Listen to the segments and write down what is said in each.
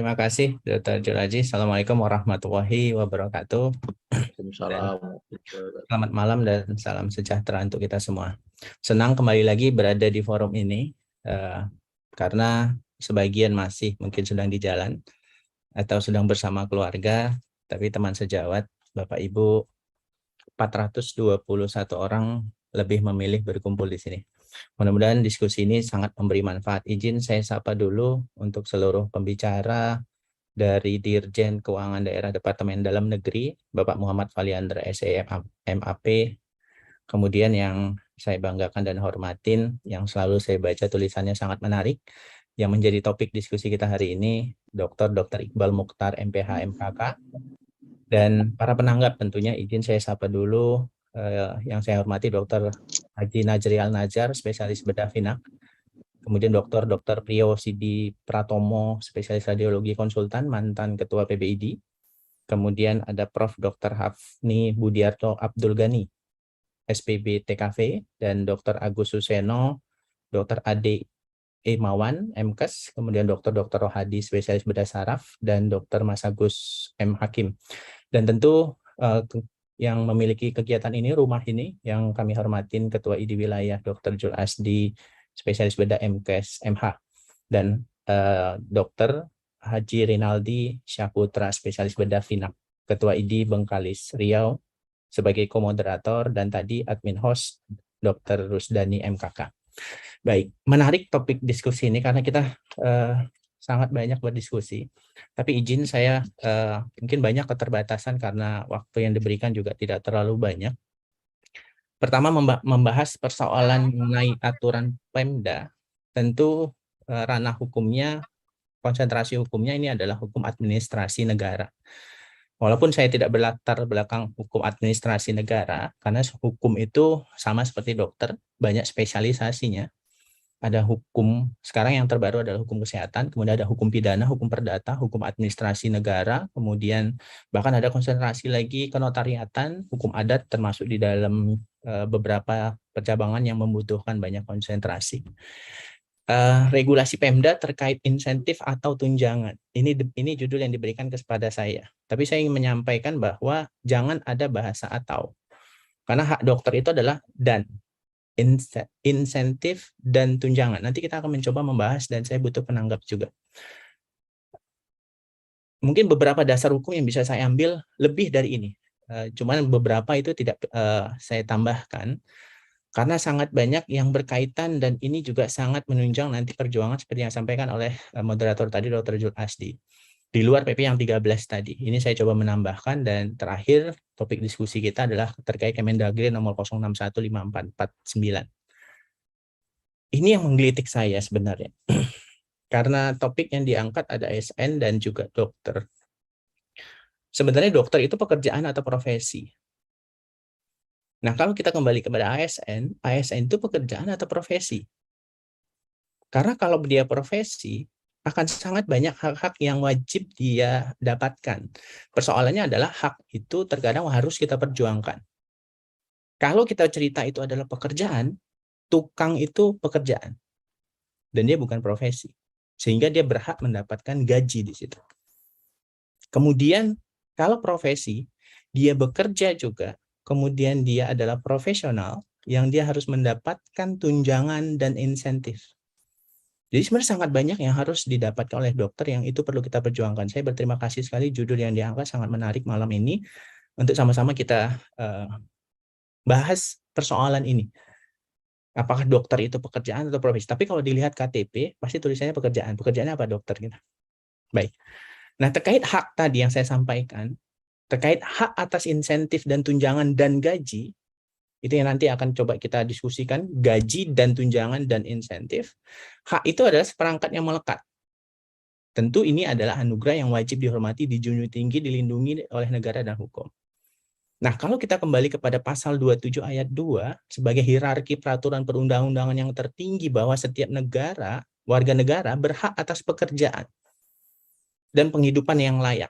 Terima kasih, Dr. Julaji. Assalamualaikum warahmatullahi wabarakatuh. Dan Waalaikumsalam. selamat malam dan salam sejahtera untuk kita semua. Senang kembali lagi berada di forum ini, karena sebagian masih mungkin sedang di jalan atau sedang bersama keluarga, tapi teman sejawat, Bapak Ibu, 421 orang lebih memilih berkumpul di sini. Mudah-mudahan diskusi ini sangat memberi manfaat. Izin saya sapa dulu untuk seluruh pembicara dari Dirjen Keuangan Daerah Departemen Dalam Negeri, Bapak Muhammad Faliandra SE MAP. Kemudian yang saya banggakan dan hormatin, yang selalu saya baca tulisannya sangat menarik, yang menjadi topik diskusi kita hari ini, Dr. Iqbal Mukhtar MPH MKK. Dan para penanggap tentunya izin saya sapa dulu, yang saya hormati Dr. Haji Najrial Najar, spesialis bedah Finak. Kemudian Dr. Priyo Sidi Pratomo, spesialis radiologi konsultan, mantan ketua PBID. Kemudian ada Prof. Dr. Hafni Budiarto Abdul Ghani, SPB TKV, dan Dr. Agus Suseno, Dr. Ade Imawan, MKes, kemudian Dr. Rohadi, spesialis bedah saraf, dan Dr. Mas Agus M. Hakim. Dan tentu yang memiliki kegiatan ini, rumah ini, yang kami hormatin Ketua ID Wilayah Dr. Jul Asdi, spesialis bedah MKes MH, dan Dr. Haji Rinaldi Syaputra, spesialis bedah Finak, Ketua ID Bengkalis Riau, sebagai komoderator, dan tadi admin host Dr. Rusdani MKK. Baik, menarik topik diskusi ini karena kita sangat banyak berdiskusi. Tapi izin saya mungkin banyak keterbatasan karena waktu yang diberikan juga tidak terlalu banyak. Pertama, membahas persoalan mengenai aturan Pemda. Tentu ranah hukumnya, konsentrasi hukumnya ini adalah hukum administrasi negara. Walaupun saya tidak berlatar belakang hukum administrasi negara, karena hukum itu sama seperti dokter, banyak spesialisasinya. Ada hukum, sekarang yang terbaru adalah hukum kesehatan, kemudian ada hukum pidana, hukum perdata, hukum administrasi negara, kemudian bahkan ada konsentrasi lagi kenotariatan, hukum adat termasuk di dalam beberapa percabangan yang membutuhkan banyak konsentrasi. Regulasi Pemda terkait insentif atau tunjangan. Ini judul yang diberikan kepada saya. Tapi saya ingin menyampaikan bahwa jangan ada bahasa atau. Karena hak dokter itu adalah dan. Insentif dan tunjangan. Nanti kita akan mencoba membahas dan saya butuh penanggap juga. Mungkin beberapa dasar hukum yang bisa saya ambil lebih dari ini. Cuman beberapa itu tidak saya tambahkan. Karena sangat banyak yang berkaitan dan ini juga sangat menunjang nanti perjuangan seperti yang disampaikan oleh moderator tadi Dr. Jul Asdi. Di luar PP yang 13 tadi. Ini saya coba menambahkan dan terakhir topik diskusi kita adalah terkait Kemendagri nomor 0615449. Ini yang menggelitik saya sebenarnya. Karena topik yang diangkat ada ASN dan juga dokter. Sebenarnya dokter itu pekerjaan atau profesi? Nah, kalau kita kembali kepada ASN itu pekerjaan atau profesi? Karena kalau dia profesi, akan sangat banyak hak-hak yang wajib dia dapatkan. Persoalannya adalah hak itu terkadang harus kita perjuangkan. Kalau kita cerita itu adalah pekerjaan, tukang itu pekerjaan. Dan dia bukan profesi. Sehingga dia berhak mendapatkan gaji di situ. Kemudian, kalau profesi, dia bekerja juga, kemudian dia adalah profesional, yang dia harus mendapatkan tunjangan dan insentif. Jadi sebenarnya sangat banyak yang harus didapatkan oleh dokter yang itu perlu kita perjuangkan. Saya berterima kasih sekali judul yang diangkat sangat menarik malam ini untuk sama-sama kita bahas persoalan ini. Apakah dokter itu pekerjaan atau profesi? Tapi kalau dilihat KTP, pasti tulisannya pekerjaan. Pekerjaannya apa dokter? Gitu. Baik. Nah, terkait hak tadi yang saya sampaikan, terkait hak atas insentif dan tunjangan dan gaji, itu yang nanti akan coba kita diskusikan, gaji dan tunjangan dan insentif. Hak itu adalah seperangkat yang melekat. Tentu ini adalah anugerah yang wajib dihormati, dijunjung tinggi, dilindungi oleh negara dan hukum. Nah, kalau kita kembali kepada pasal 27 ayat 2, sebagai hierarki peraturan perundang-undangan yang tertinggi bahwa setiap negara, warga negara berhak atas pekerjaan dan penghidupan yang layak.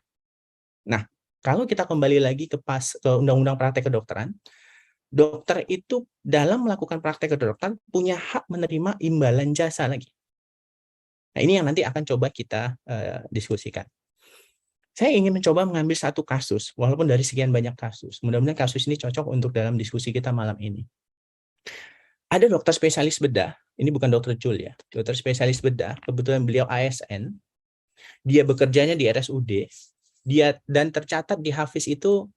Nah, kalau kita kembali lagi ke Undang-Undang Praktek Kedokteran, dokter itu dalam melakukan praktek kedokteran punya hak menerima imbalan jasa lagi. Nah, ini yang nanti akan coba kita diskusikan. Saya ingin mencoba mengambil satu kasus, walaupun dari sekian banyak kasus. Mudah-mudahan kasus ini cocok untuk dalam diskusi kita malam ini. Ada dokter spesialis bedah, ini bukan dokter Jul ya, dokter spesialis bedah, kebetulan beliau ASN, dia bekerjanya di RSUD, dia dan tercatat di Hafiz itu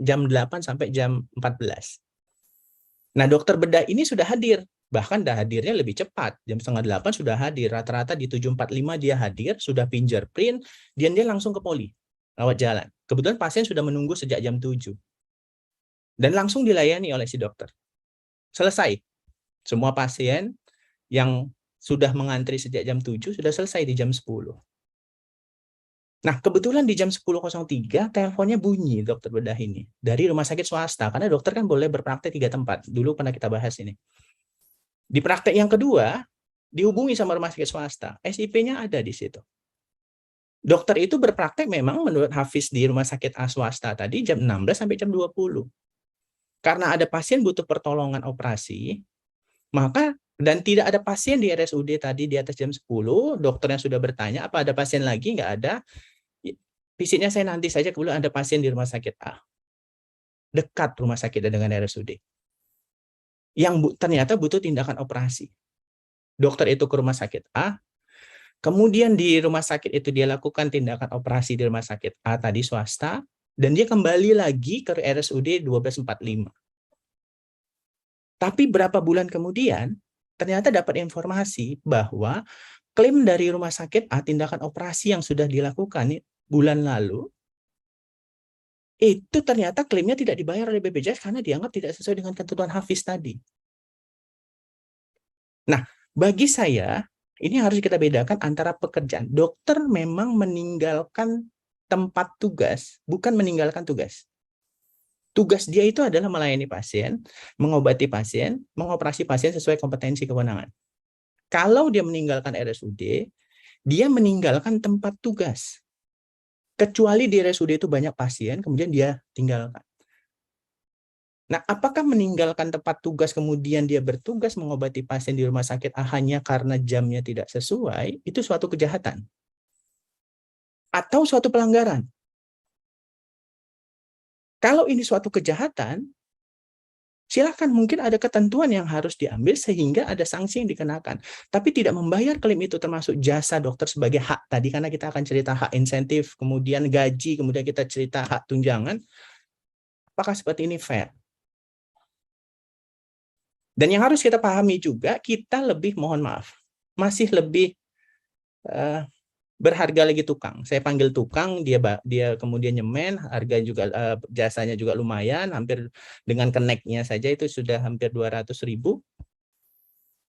jam 8 sampai jam 14. Nah, dokter bedah ini sudah hadir, bahkan dah hadirnya lebih cepat, jam setengah 8 sudah hadir, rata-rata di 7.45 dia hadir, sudah fingerprint, dan dia langsung ke poli, lewat jalan. Kebetulan pasien sudah menunggu sejak jam 7, dan langsung dilayani oleh si dokter. Selesai. Semua pasien yang sudah mengantri sejak jam 7 sudah selesai di jam 10. Nah, kebetulan di jam 10.03 teleponnya bunyi dokter bedah ini dari rumah sakit swasta, karena dokter kan boleh berpraktek 3 tempat. Dulu pernah kita bahas ini. Di praktek yang kedua, dihubungi sama rumah sakit swasta, SIP-nya ada di situ. Dokter itu berpraktek memang menurut Hafiz di rumah sakit swasta tadi jam 16 sampai jam 20. Karena ada pasien butuh pertolongan operasi, maka dan tidak ada pasien di RSUD tadi di atas jam 10, dokternya sudah bertanya, apa ada pasien lagi? Nggak ada. Visitnya saya nanti saja, kebetulan ada pasien di rumah sakit A. Dekat rumah sakit dengan RSUD. Yang ternyata butuh tindakan operasi. Dokter itu ke rumah sakit A, kemudian di rumah sakit itu dia lakukan tindakan operasi di rumah sakit A tadi swasta, dan dia kembali lagi ke RSUD 1245. Tapi berapa bulan kemudian, ternyata dapat informasi bahwa klaim dari rumah sakit A, tindakan operasi yang sudah dilakukan bulan lalu, itu ternyata klaimnya tidak dibayar oleh BPJS karena dianggap tidak sesuai dengan ketentuan Hafiz tadi. Nah, bagi saya, ini harus kita bedakan antara pekerjaan. Dokter memang meninggalkan tempat tugas, bukan meninggalkan tugas. Tugas dia itu adalah melayani pasien, mengobati pasien, mengoperasi pasien sesuai kompetensi kewenangan. Kalau dia meninggalkan RSUD, dia meninggalkan tempat tugas. Kecuali di RSUD itu banyak pasien, kemudian dia tinggalkan. Nah, apakah meninggalkan tempat tugas kemudian dia bertugas mengobati pasien di rumah sakit hanya karena jamnya tidak sesuai, itu suatu kejahatan? Atau suatu pelanggaran? Kalau ini suatu kejahatan, silakan, mungkin ada ketentuan yang harus diambil sehingga ada sanksi yang dikenakan. Tapi tidak membayar klaim itu termasuk jasa dokter sebagai hak tadi, karena kita akan cerita hak insentif, kemudian gaji, kemudian kita cerita hak tunjangan. Apakah seperti ini fair? Dan yang harus kita pahami juga, kita lebih, mohon maaf, masih lebih berharga lagi tukang. Saya panggil tukang, dia kemudian nyemen, harga juga jasanya juga lumayan, hampir dengan keneknya saja itu sudah hampir 200.000.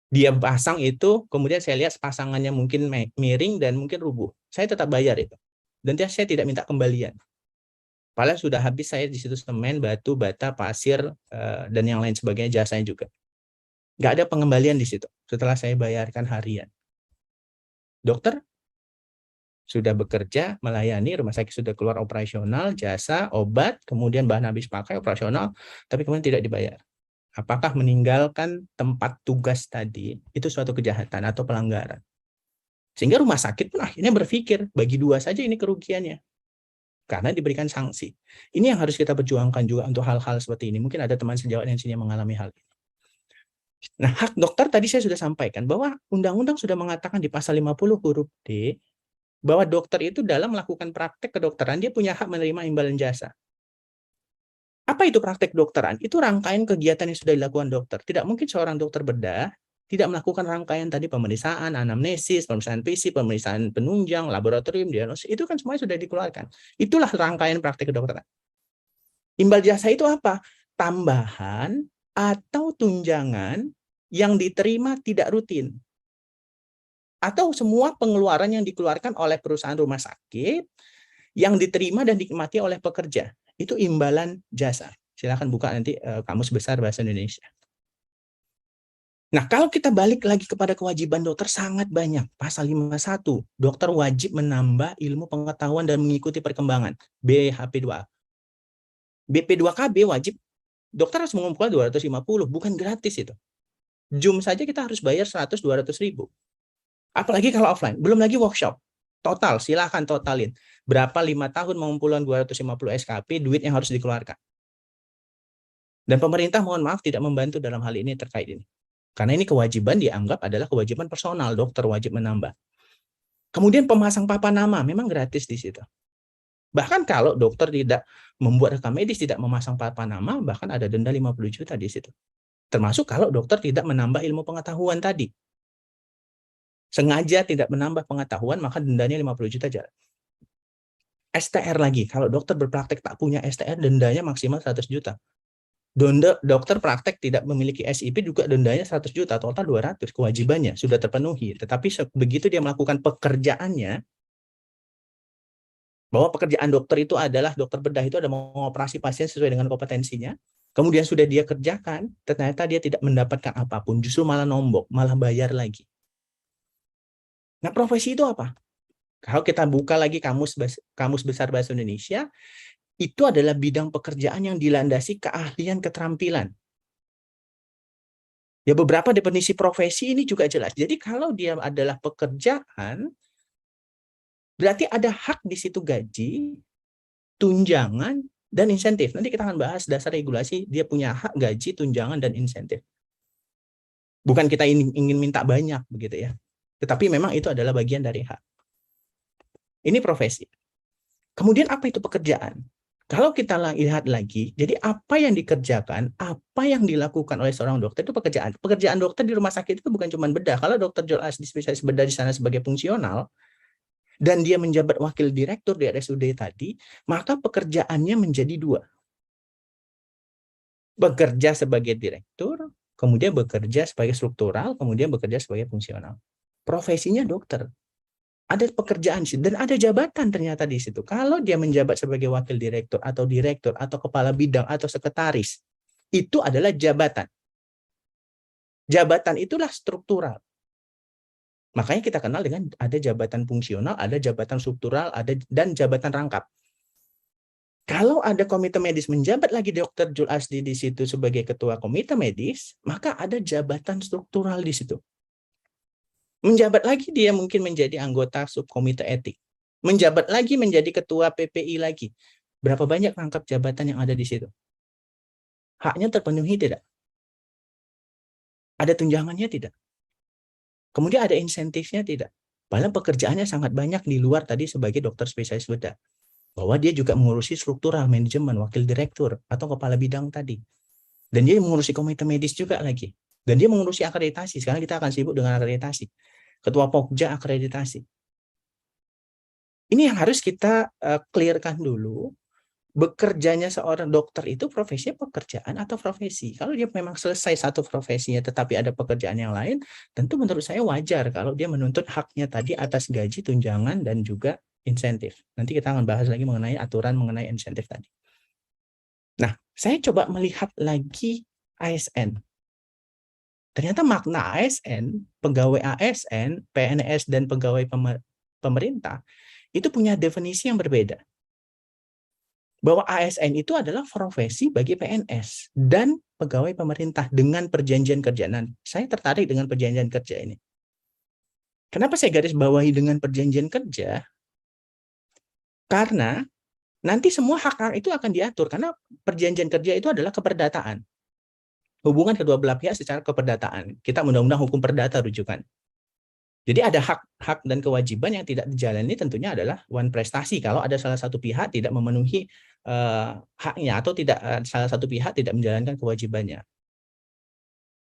Dia pasang itu, kemudian saya lihat pasangannya mungkin miring dan mungkin rubuh. Saya tetap bayar itu. Dan saya tidak minta kembalian. Padahal sudah habis saya di situ semen, batu, bata, pasir, dan yang lain sebagainya, jasanya juga. Nggak ada pengembalian di situ setelah saya bayarkan harian. Dokter sudah bekerja, melayani, rumah sakit sudah keluar operasional, jasa, obat, kemudian bahan habis pakai operasional, tapi kemudian tidak dibayar. Apakah meninggalkan tempat tugas tadi itu suatu kejahatan atau pelanggaran? Sehingga rumah sakit pun akhirnya berpikir, bagi dua saja ini kerugiannya. Karena diberikan sanksi. Ini yang harus kita perjuangkan juga untuk hal-hal seperti ini. Mungkin ada teman sejawat yang sini mengalami hal ini. Nah, hak dokter tadi saya sudah sampaikan bahwa undang-undang sudah mengatakan di pasal 50 huruf D bahwa dokter itu dalam melakukan praktek kedokteran dia punya hak menerima imbalan jasa. Apa itu praktek kedokteran? Itu rangkaian kegiatan yang sudah dilakukan dokter. Tidak mungkin seorang dokter bedah tidak melakukan rangkaian tadi pemeriksaan, anamnesis, pemeriksaan fisik, pemeriksaan penunjang, laboratorium, diagnosis, itu kan semuanya sudah dikeluarkan. Itulah rangkaian praktek kedokteran. Imbal jasa itu apa? Tambahan atau tunjangan yang diterima tidak rutin. Atau semua pengeluaran yang dikeluarkan oleh perusahaan rumah sakit yang diterima dan dinikmati oleh pekerja. Itu imbalan jasa. Silakan buka nanti Kamus Besar Bahasa Indonesia. Nah, kalau kita balik lagi kepada kewajiban dokter sangat banyak. Pasal 51, dokter wajib menambah ilmu pengetahuan dan mengikuti perkembangan. BHP2A. BP2KB wajib, dokter harus mengumpulkan 250, bukan gratis itu. Zoom saja kita harus bayar 100-200 ribu. Apalagi kalau offline, belum lagi workshop. Total, silakan totalin. Berapa 5 tahun mengumpulkan 250 SKP, duit yang harus dikeluarkan. Dan pemerintah mohon maaf tidak membantu dalam hal ini terkait ini. Karena ini kewajiban dianggap adalah kewajiban personal, dokter wajib menambah. Kemudian pemasang papan nama, memang gratis di situ. Bahkan kalau dokter tidak membuat rekam medis, tidak memasang papan nama, bahkan ada denda 50 juta di situ. Termasuk kalau dokter tidak menambah ilmu pengetahuan tadi. Sengaja tidak menambah pengetahuan, maka dendanya 50 juta aja. STR lagi, kalau dokter berpraktek tak punya STR, dendanya maksimal 100 juta. Dokter praktek tidak memiliki SIP juga dendanya 100 juta, total 200, kewajibannya sudah terpenuhi. Tetapi begitu dia melakukan pekerjaannya, bahwa pekerjaan dokter itu adalah, dokter bedah itu ada mengoperasi pasien sesuai dengan kompetensinya, kemudian sudah dia kerjakan, ternyata dia tidak mendapatkan apapun, justru malah nombok, malah bayar lagi. Nah, profesi itu apa? Kalau kita buka lagi kamus besar bahasa Indonesia, itu adalah bidang pekerjaan yang dilandasi keahlian keterampilan. Ya, beberapa definisi profesi ini juga jelas. Jadi kalau dia adalah pekerjaan, berarti ada hak di situ, gaji, tunjangan, dan insentif. Nanti kita akan bahas dasar regulasi, dia punya hak, gaji, tunjangan, dan insentif. Bukan kita ingin minta banyak, begitu ya. Tetapi memang itu adalah bagian dari hak. Ini profesi. Kemudian apa itu pekerjaan? Kalau kita lihat lagi, jadi apa yang dikerjakan, apa yang dilakukan oleh seorang dokter itu pekerjaan. Pekerjaan dokter di rumah sakit itu bukan cuma bedah. Kalau dokter Joel Asdi spesialis bedah di sana sebagai fungsional, dan dia menjabat wakil direktur di RSUD tadi, maka pekerjaannya menjadi dua. Bekerja sebagai direktur, kemudian bekerja sebagai struktural, kemudian bekerja sebagai fungsional. Profesinya dokter. Ada pekerjaan dan ada jabatan ternyata di situ. Kalau dia menjabat sebagai wakil direktur atau kepala bidang atau sekretaris, itu adalah jabatan. Jabatan itulah struktural. Makanya kita kenal dengan ada jabatan fungsional, ada jabatan struktural, dan jabatan rangkap. Kalau ada komite medis menjabat lagi Dr. Jul Asdi di situ sebagai ketua komite medis, maka ada jabatan struktural di situ. Menjabat lagi dia mungkin menjadi anggota subkomite etik. Menjabat lagi menjadi ketua PPI lagi. Berapa banyak rangkap jabatan yang ada di situ? Haknya terpenuhi tidak? Ada tunjangannya tidak? Kemudian ada insentifnya tidak? Padahal pekerjaannya sangat banyak di luar tadi sebagai dokter spesialis bedah. Bahwa dia juga mengurusi struktural, manajemen, wakil direktur, atau kepala bidang tadi. Dan dia mengurusi komite medis juga lagi. Dan dia mengurusi akreditasi. Sekarang kita akan sibuk dengan akreditasi. Ketua Pokja akreditasi. Ini yang harus kita clearkan dulu. Bekerjanya seorang dokter itu profesinya pekerjaan atau profesi. Kalau dia memang selesai satu profesinya tetapi ada pekerjaan yang lain, tentu menurut saya wajar kalau dia menuntut haknya tadi atas gaji, tunjangan, dan juga insentif. Nanti kita akan bahas lagi mengenai aturan mengenai insentif tadi. Nah, saya coba melihat lagi ASN. Ternyata makna ASN, pegawai ASN, PNS, dan pegawai pemerintah itu punya definisi yang berbeda. Bahwa ASN itu adalah profesi bagi PNS dan pegawai pemerintah dengan perjanjian kerja. Nah, saya tertarik dengan perjanjian kerja ini. Kenapa saya garis bawahi dengan perjanjian kerja? Karena nanti semua hak itu akan diatur, karena perjanjian kerja itu adalah keperdataan. Hubungan kedua belah pihak secara keperdataan. Kita undang-undang hukum perdata rujukan. Jadi ada hak dan kewajiban yang tidak dijalani tentunya adalah one prestasi. Kalau ada salah satu pihak tidak memenuhi haknya atau salah satu pihak tidak menjalankan kewajibannya.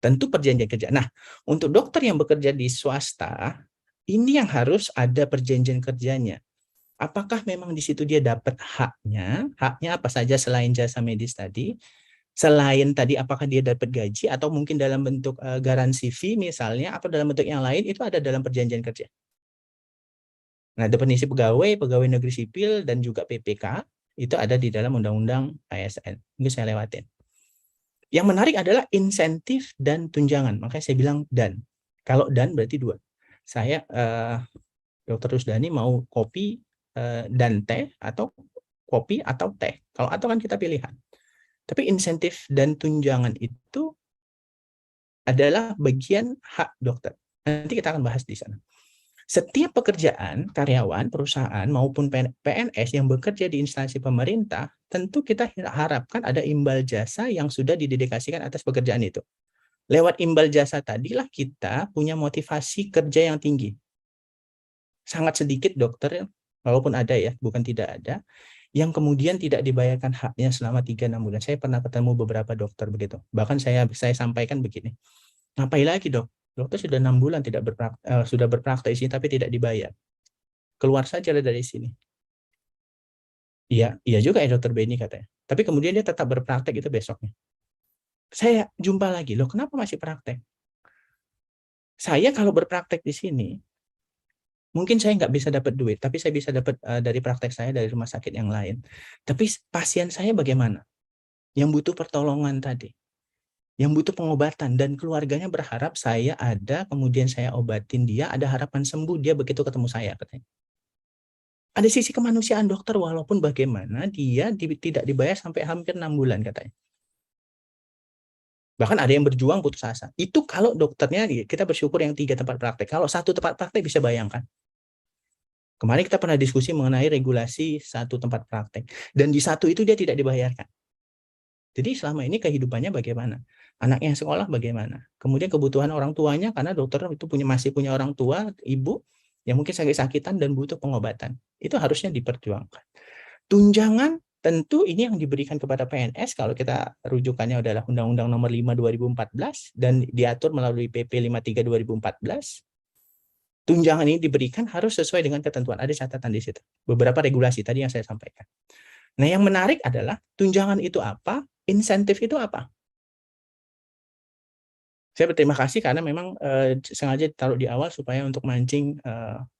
Tentu perjanjian kerja. Nah, untuk dokter yang bekerja di swasta, ini yang harus ada perjanjian kerjanya. Apakah memang di situ dia dapat haknya? Haknya apa saja selain jasa medis tadi? Selain tadi apakah dia dapat gaji atau mungkin dalam bentuk garansi fee misalnya atau dalam bentuk yang lain, itu ada dalam perjanjian kerja. Nah, definisi pegawai negeri sipil dan juga PPK itu ada di dalam undang-undang ASN. Ini saya lewatin. Yang menarik adalah insentif dan tunjangan. Makanya saya bilang dan. Kalau dan berarti dua. Saya Dr. Rusdani mau kopi dan teh atau kopi atau teh. Kalau atau kan kita pilihan. Tapi insentif dan tunjangan itu adalah bagian hak dokter. Nanti kita akan bahas di sana. Setiap pekerjaan, karyawan, perusahaan, maupun PNS yang bekerja di instansi pemerintah, tentu kita harapkan ada imbal jasa yang sudah didedikasikan atas pekerjaan itu. Lewat imbal jasa tadilah kita punya motivasi kerja yang tinggi. Sangat sedikit dokter, walaupun ada ya, bukan tidak ada, yang kemudian tidak dibayarkan haknya selama 3-6 bulan. Saya pernah ketemu beberapa dokter begitu. Bahkan saya sampaikan begini, ngapain lagi dok? Dokter sudah 6 bulan sudah berpraktek di sini tapi tidak dibayar. Keluar saja dari sini. Iya, iya juga ya dokter Beni katanya. Tapi kemudian dia tetap berpraktek itu besoknya. Saya jumpa lagi, loh kenapa masih praktek? Saya kalau berpraktek di sini, mungkin saya nggak bisa dapat duit, tapi saya bisa dapat dari praktek saya dari rumah sakit yang lain. Tapi pasien saya bagaimana? Yang butuh pertolongan tadi, yang butuh pengobatan, dan keluarganya berharap saya ada, kemudian saya obatin dia, ada harapan sembuh dia begitu ketemu saya katanya. Ada sisi kemanusiaan dokter walaupun bagaimana dia tidak dibayar sampai hampir 6 bulan katanya. Bahkan ada yang berjuang putus asa. Itu kalau dokternya kita bersyukur yang 3 tempat praktek. Kalau 1 tempat praktek bisa bayangkan. Kemarin kita pernah diskusi mengenai regulasi 1 tempat praktek. Dan di 1 itu dia tidak dibayarkan. Jadi selama ini kehidupannya bagaimana? Anaknya sekolah bagaimana? Kemudian kebutuhan orang tuanya, karena dokter itu masih punya orang tua, ibu, yang mungkin sakit-sakitan dan butuh pengobatan. Itu harusnya diperjuangkan. Tunjangan tentu ini yang diberikan kepada PNS, kalau kita rujukannya adalah Undang-Undang Nomor 5 2014 dan diatur melalui PP 53 2014. Tunjangan ini diberikan harus sesuai dengan ketentuan. Ada catatan di situ. Beberapa regulasi tadi yang saya sampaikan. Nah, yang menarik adalah tunjangan itu apa, insentif itu apa. Saya berterima kasih karena memang sengaja ditaruh di awal supaya untuk mancing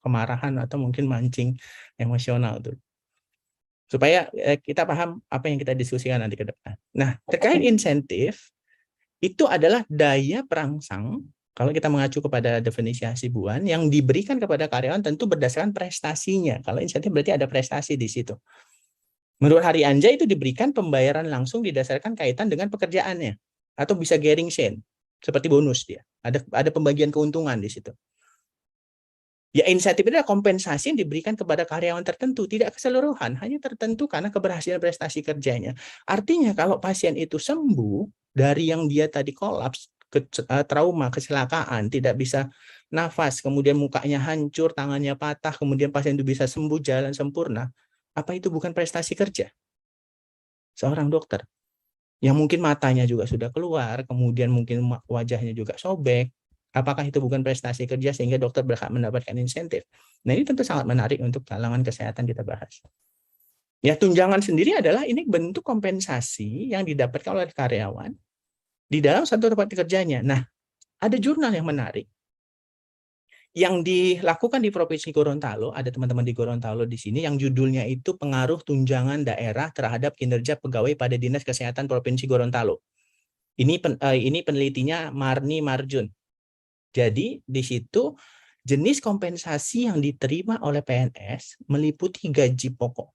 kemarahan atau mungkin mancing emosional tuh. Supaya kita paham apa yang kita diskusikan nanti ke depan. Nah, terkait insentif, itu adalah daya perangsang, kalau kita mengacu kepada definisi Hasibuan, yang diberikan kepada karyawan tentu berdasarkan prestasinya. Kalau insentif berarti ada prestasi di situ. Menurut Hari Anja itu diberikan pembayaran langsung didasarkan kaitan dengan pekerjaannya. Atau bisa sharing share, seperti bonus dia. Ada pembagian keuntungan di situ. Ya, insentif itu adalah kompensasi yang diberikan kepada karyawan tertentu, tidak keseluruhan, hanya tertentu karena keberhasilan prestasi kerjanya. Artinya kalau pasien itu sembuh dari yang dia tadi kolaps, trauma, kecelakaan, tidak bisa nafas, kemudian mukanya hancur, tangannya patah, kemudian pasien itu bisa sembuh, jalan sempurna, apa itu bukan prestasi kerja seorang dokter? Yang mungkin matanya juga sudah keluar, kemudian mungkin wajahnya juga sobek. Apakah itu bukan prestasi kerja sehingga dokter berhak mendapatkan insentif? Nah, ini tentu sangat menarik untuk kalangan kesehatan kita bahas. Ya, tunjangan sendiri adalah ini bentuk kompensasi yang didapatkan oleh karyawan di dalam satu tempat kerjanya. Nah, ada jurnal yang menarik yang dilakukan di Provinsi Gorontalo, ada teman-teman di Gorontalo di sini, yang judulnya itu Pengaruh Tunjangan Daerah Terhadap Kinerja Pegawai pada Dinas Kesehatan Provinsi Gorontalo. Ini penelitinya Marni Marjun. Jadi di situ jenis kompensasi yang diterima oleh PNS meliputi gaji pokok.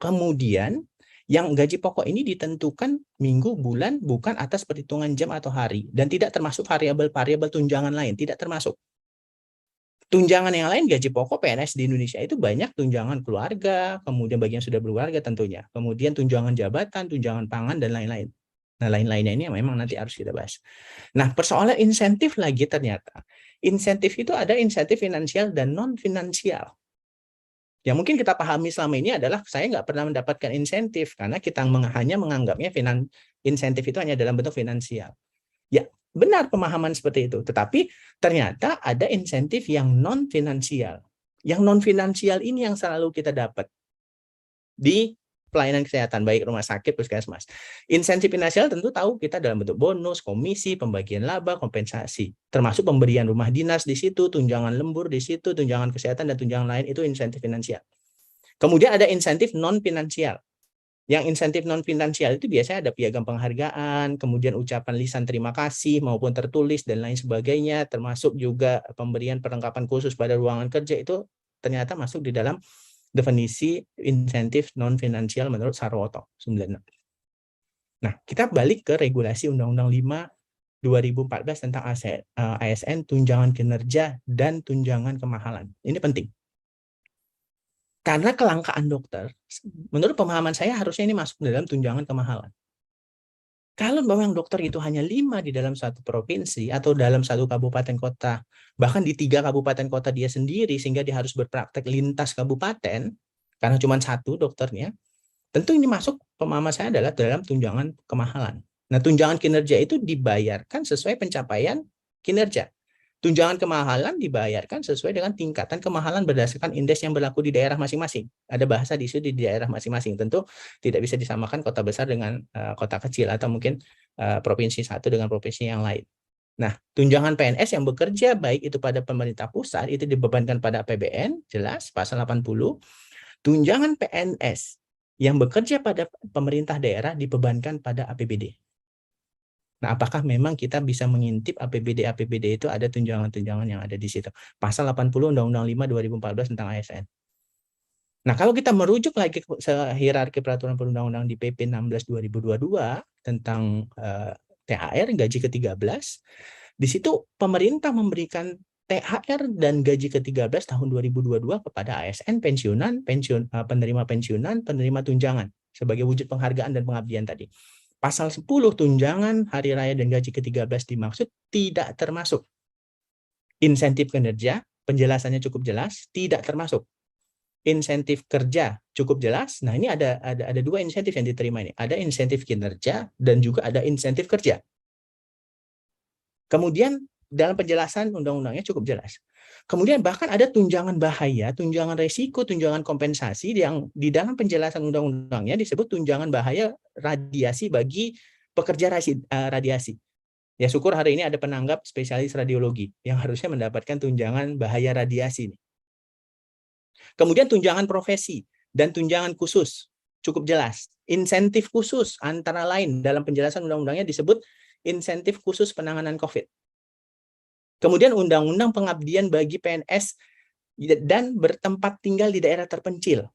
Kemudian yang gaji pokok ini ditentukan minggu, bulan, bukan atas perhitungan jam atau hari. Dan tidak termasuk variabel-variabel tunjangan lain, tidak termasuk. Tunjangan yang lain, gaji pokok PNS di Indonesia itu banyak tunjangan keluarga, kemudian bagi yang sudah berkeluarga tentunya. Kemudian tunjangan jabatan, tunjangan pangan, dan lain-lain. Nah, lain-lainnya ini memang nanti harus kita bahas. Nah, persoalan insentif lagi ternyata. Insentif itu ada insentif finansial dan non-finansial. Yang mungkin kita pahami selama ini adalah saya nggak pernah mendapatkan insentif karena kita hanya menganggapnya insentif itu hanya dalam bentuk finansial. Ya, benar pemahaman seperti itu. Tetapi ternyata ada insentif yang non-finansial. Yang non-finansial ini yang selalu kita dapat di pelayanan kesehatan, baik rumah sakit, puskesmas. Insentif finansial tentu tahu kita dalam bentuk bonus, komisi, pembagian laba, kompensasi. Termasuk pemberian rumah dinas di situ, tunjangan lembur di situ, tunjangan kesehatan, dan tunjangan lain itu insentif finansial. Kemudian ada insentif non-finansial. Yang insentif non-finansial itu biasanya ada piagam penghargaan, kemudian ucapan lisan terima kasih maupun tertulis dan lain sebagainya, termasuk juga pemberian perlengkapan khusus pada ruangan kerja, itu ternyata masuk di dalam definisi insentif non-finansial menurut Sarwoto 96. Nah, kita balik ke regulasi Undang-Undang 5 2014 tentang ASN, tunjangan kinerja dan tunjangan kemahalan. Ini penting. Karena kelangkaan dokter, menurut pemahaman saya harusnya ini masuk dalam tunjangan kemahalan. Kalau memang dokter itu hanya 5 di dalam satu provinsi atau dalam satu kabupaten kota, bahkan di 3 kabupaten kota dia sendiri, sehingga dia harus berpraktek lintas kabupaten, karena cuma 1 dokternya, tentu ini masuk pemahaman saya adalah dalam tunjangan kemahalan. Nah, tunjangan kinerja itu dibayarkan sesuai pencapaian kinerja. Tunjangan kemahalan dibayarkan sesuai dengan tingkatan kemahalan berdasarkan indeks yang berlaku di daerah masing-masing. Ada bahasa di situ di daerah masing-masing. Tentu tidak bisa disamakan kota besar dengan kota kecil atau mungkin provinsi satu dengan provinsi yang lain. Nah, tunjangan PNS yang bekerja baik itu pada pemerintah pusat itu dibebankan pada APBN, jelas pasal 80. Tunjangan PNS yang bekerja pada pemerintah daerah dibebankan pada APBD. Nah, apakah memang kita bisa mengintip APBD itu ada tunjangan-tunjangan yang ada di situ. Pasal 80 Undang-Undang 5 2014 tentang ASN. Nah, kalau kita merujuk lagi ke hierarki peraturan perundang-undangan di PP 16 2022 tentang THR gaji ke-13, di situ pemerintah memberikan THR dan gaji ke-13 tahun 2022 kepada ASN pensiunan, penerima pensiunan, penerima tunjangan sebagai wujud penghargaan dan pengabdian tadi. Pasal 10 tunjangan hari raya dan gaji ke-13 dimaksud tidak termasuk. Insentif kinerja, penjelasannya cukup jelas, tidak termasuk. Insentif kerja cukup jelas. Nah, ini ada 2 insentif yang diterima ini. Ada insentif kinerja dan juga ada insentif kerja. Kemudian dalam penjelasan undang-undangnya cukup jelas. Kemudian bahkan ada tunjangan bahaya, tunjangan resiko, tunjangan kompensasi yang di dalam penjelasan undang-undangnya disebut tunjangan bahaya radiasi bagi pekerja radiasi. Ya, syukur hari ini ada penanggap spesialis radiologi yang harusnya mendapatkan tunjangan bahaya radiasi. Kemudian tunjangan profesi dan tunjangan khusus cukup jelas. Insentif khusus antara lain dalam penjelasan undang-undangnya disebut insentif khusus penanganan COVID. Kemudian undang-undang pengabdian bagi PNS dan bertempat tinggal di daerah terpencil.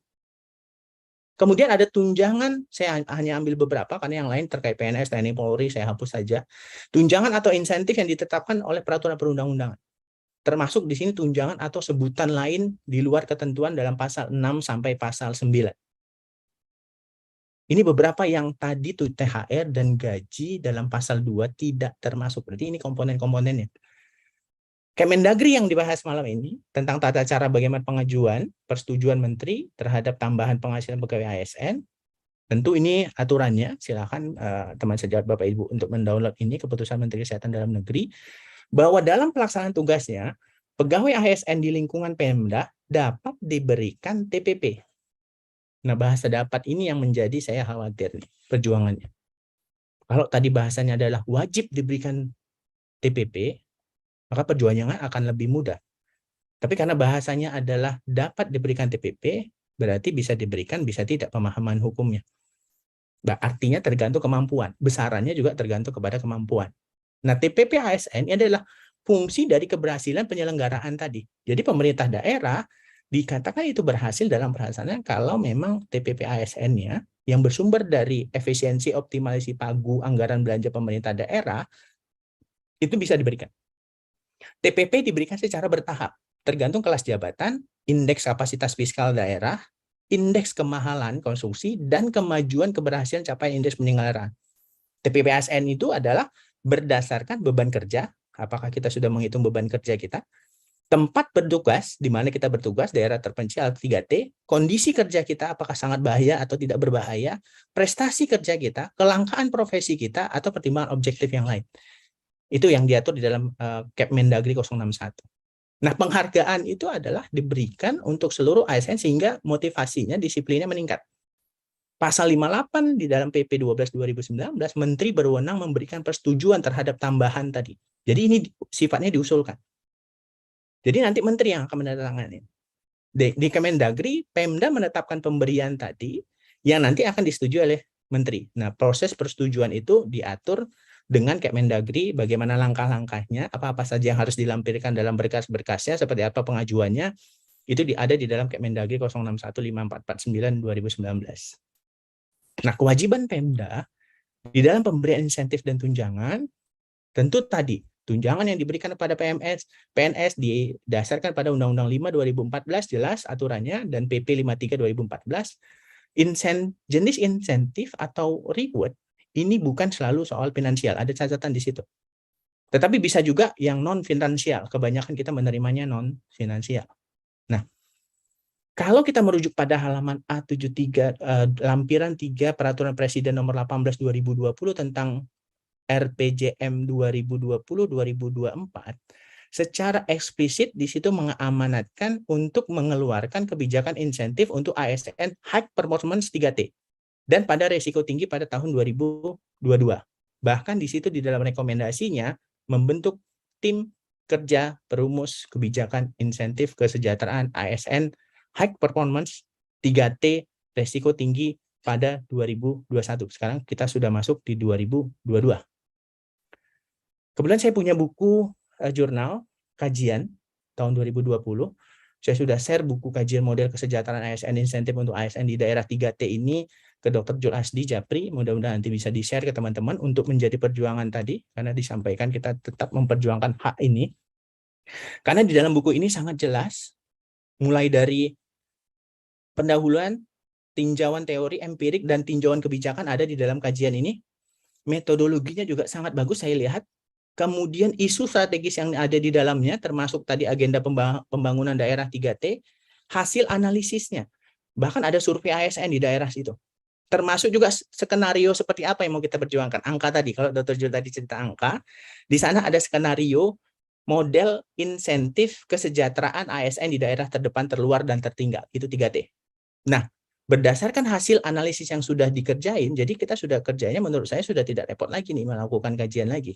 Kemudian ada tunjangan, saya hanya ambil beberapa karena yang lain terkait PNS, TNI, Polri, saya hapus saja. Tunjangan atau insentif yang ditetapkan oleh peraturan perundang-undangan. Termasuk di sini tunjangan atau sebutan lain di luar ketentuan dalam pasal 6 sampai pasal 9. Ini beberapa yang tadi tuh THR dan gaji dalam pasal 2 tidak termasuk. Berarti ini komponen-komponennya. Kemendagri yang dibahas malam ini tentang tata cara bagaimana pengajuan persetujuan menteri terhadap tambahan penghasilan pegawai ASN. Tentu ini aturannya, silakan teman sejawat Bapak Ibu untuk mendownload ini keputusan Menteri Kesehatan Dalam Negeri bahwa dalam pelaksanaan tugasnya pegawai ASN di lingkungan Pemda dapat diberikan TPP. Nah, bahasa dapat ini yang menjadi saya khawatir nih perjuangannya. Kalau tadi bahasanya adalah wajib diberikan TPP, maka perjuangannya akan lebih mudah. Tapi karena bahasanya adalah dapat diberikan TPP, berarti bisa diberikan, bisa tidak pemahaman hukumnya. Nah, artinya tergantung kemampuan. Besarannya juga tergantung kepada kemampuan. Nah, TPP ASN ini adalah fungsi dari keberhasilan penyelenggaraan tadi. Jadi pemerintah daerah dikatakan itu berhasil dalam pelaksanaan kalau memang TPP ASN-nya yang bersumber dari efisiensi optimalisasi pagu anggaran belanja pemerintah daerah itu bisa diberikan. TPP diberikan secara bertahap, tergantung kelas jabatan, indeks kapasitas fiskal daerah, indeks kemahalan konsumsi, dan kemajuan keberhasilan capaian indeks penyelenggaraan. TPP ASN itu adalah berdasarkan beban kerja, apakah kita sudah menghitung beban kerja kita, tempat bertugas, di mana kita bertugas, daerah terpencil 3T, kondisi kerja kita, apakah sangat bahaya atau tidak berbahaya, prestasi kerja kita, kelangkaan profesi kita, atau pertimbangan objektif yang lain. Itu yang diatur di dalam Kepmendagri 061. Nah, penghargaan itu adalah diberikan untuk seluruh ASN sehingga motivasinya, disiplinnya meningkat. Pasal 58 di dalam PP 12 2019, Menteri berwenang memberikan persetujuan terhadap tambahan tadi. Jadi ini sifatnya diusulkan. Jadi nanti Menteri yang akan menandatangani. Di Kemendagri, Pemda menetapkan pemberian tadi yang nanti akan disetujui oleh Menteri. Nah, proses persetujuan itu diatur dengan Kemendagri, bagaimana langkah-langkahnya, apa-apa saja yang harus dilampirkan dalam berkas-berkasnya, seperti apa pengajuannya, itu ada di dalam Kemendagri 0615449 2019. Nah, kewajiban Pemda di dalam pemberian insentif dan tunjangan Tentu tadi tunjangan yang diberikan kepada PNS didasarkan pada Undang-Undang 5 2014 jelas aturannya dan PP 53 2014. Jenis insentif atau reward ini bukan selalu soal finansial, ada catatan di situ. Tetapi bisa juga yang non finansial, kebanyakan kita menerimanya non finansial. Nah, kalau kita merujuk pada halaman A73 lampiran 3 Peraturan Presiden nomor 18 2020 tentang RPJM 2020-2024, secara eksplisit di situ mengamanatkan untuk mengeluarkan kebijakan insentif untuk ASN High Performance 3T dan pada resiko tinggi pada tahun 2022. Bahkan di situ di dalam rekomendasinya membentuk tim kerja perumus kebijakan insentif kesejahteraan ASN High Performance 3T resiko tinggi pada 2021. Sekarang kita sudah masuk di 2022. Kebetulan saya punya buku jurnal kajian tahun 2020. Saya sudah share buku kajian model kesejahteraan ASN insentif untuk ASN di daerah 3T ini ke Dr. Jul Asdi Japri. Mudah-mudahan nanti bisa di-share ke teman-teman untuk menjadi perjuangan tadi, karena disampaikan kita tetap memperjuangkan hak ini. Karena di dalam buku ini sangat jelas, mulai dari pendahuluan, tinjauan teori empirik, dan tinjauan kebijakan ada di dalam kajian ini. Metodologinya juga sangat bagus saya lihat. Kemudian isu strategis yang ada di dalamnya, termasuk tadi agenda pembangunan daerah 3T, hasil analisisnya. Bahkan ada survei ASN di daerah situ. Termasuk juga skenario seperti apa yang mau kita perjuangkan. Angka tadi, kalau Dr. Jul tadi cerita angka, di sana ada skenario model insentif kesejahteraan ASN di daerah terdepan, terluar, dan tertinggal. Itu 3T. Nah, berdasarkan hasil analisis yang sudah dikerjain, jadi kita sudah kerjanya menurut saya sudah tidak repot lagi nih melakukan kajian lagi.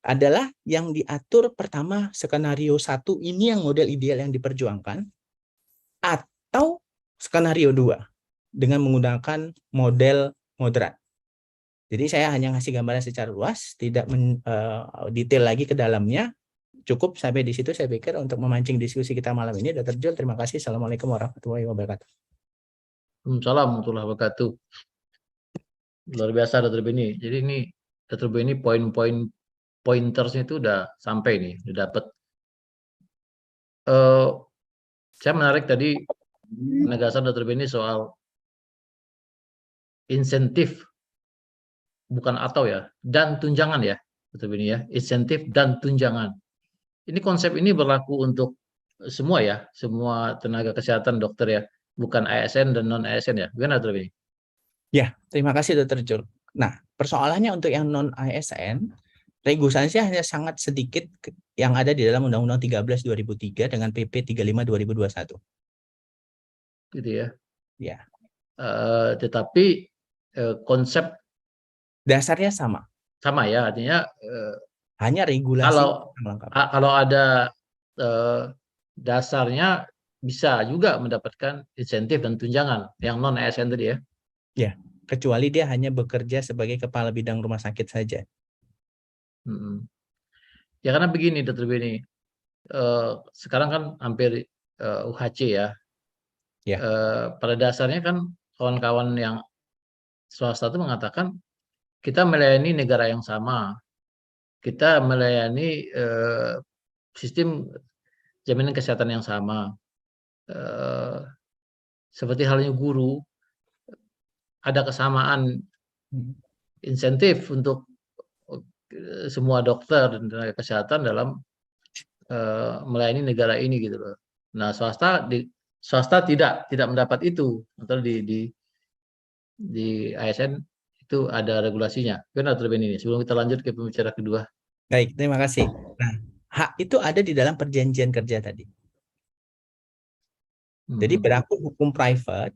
Adalah yang diatur pertama skenario 1 ini yang model ideal yang diperjuangkan, atau skenario 2 dengan menggunakan model moderat. Jadi saya hanya ngasih gambaran secara luas, tidak detail lagi ke dalamnya. Cukup sampai di situ saya pikir untuk memancing diskusi kita malam ini. Dr. Jul, terima kasih. Assalamualaikum warahmatullahi wabarakatuh. Waalaikumsalam warahmatullahi wabarakatuh. Luar biasa Dr. Beni. Jadi ini Dr. Beni pointersnya itu udah sampai nih, udah dapet. Saya menarik tadi penegasan Dr. Beni soal insentif, bukan atau ya, dan tunjangan ya, Dr. Beni ya, insentif dan tunjangan. Ini konsep ini berlaku untuk semua ya, semua tenaga kesehatan dokter ya, bukan ASN dan non ASN ya, gimana Dr. Beni? Ya, terima kasih Dr. Jul. Nah, persoalannya untuk yang non ASN, regulasinya hanya sangat sedikit yang ada di dalam Undang-Undang 13 2003 dengan PP 35 2021. Gitu ya. Ya. Tetapi konsep dasarnya sama. Sama ya, artinya hanya regulasi kalau ada dasarnya bisa juga mendapatkan insentif dan tunjangan yang non ASN tadi ya. Ya, kecuali dia hanya bekerja sebagai kepala bidang rumah sakit saja. Ya karena begini Dr. Beni, sekarang kan hampir UHC ya. Pada dasarnya kan kawan-kawan yang swasta itu mengatakan kita melayani negara yang sama, kita melayani sistem jaminan kesehatan yang sama. Seperti halnya guru, ada kesamaan insentif untuk semua dokter dan tenaga kesehatan dalam melayani negara ini gitu loh. Nah, swasta tidak mendapat itu, atau di ASN itu ada regulasinya. Benar Dr. Beni ini. Sebelum kita lanjut ke pembicara kedua. Baik, terima kasih. Nah, hak itu ada di dalam perjanjian kerja tadi. Jadi berlaku hukum private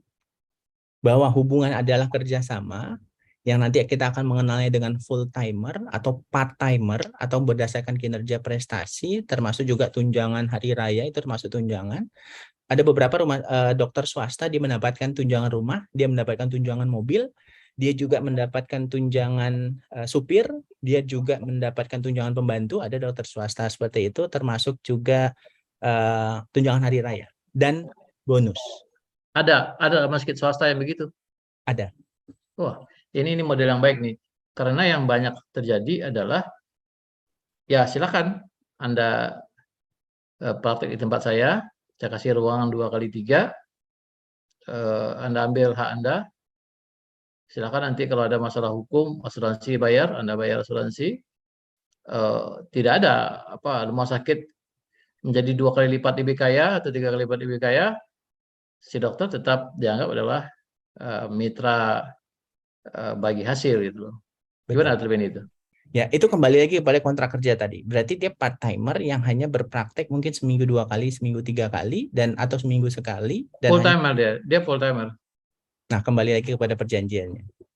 bahwa hubungan adalah kerjasama yang nanti kita akan mengenalnya dengan full timer atau part timer atau berdasarkan kinerja prestasi, termasuk juga tunjangan hari raya itu termasuk tunjangan. Ada beberapa dokter swasta dia mendapatkan tunjangan rumah, dia mendapatkan tunjangan mobil, dia juga mendapatkan tunjangan supir, dia juga mendapatkan tunjangan pembantu. Ada dokter swasta seperti itu, termasuk juga tunjangan hari raya dan bonus. Ada rumah sakit swasta yang begitu? ya silakan Anda praktek di tempat saya kasih ruangan 2x3, Anda ambil hak Anda, silakan nanti kalau ada masalah hukum, asuransi bayar, Anda bayar asuransi. Tidak ada rumah sakit menjadi 2 kali lipat lebih kaya atau 3 kali lipat lebih kaya, si dokter tetap dianggap adalah mitra bagi hasil gitu loh. Gimana Tribun itu? Ya, itu kembali lagi kepada kontrak kerja tadi. Berarti dia part timer yang hanya berpraktek mungkin seminggu 2 kali, seminggu 3 kali, dan atau seminggu sekali. Dan Full timer dia full timer. Nah, kembali lagi kepada perjanjiannya.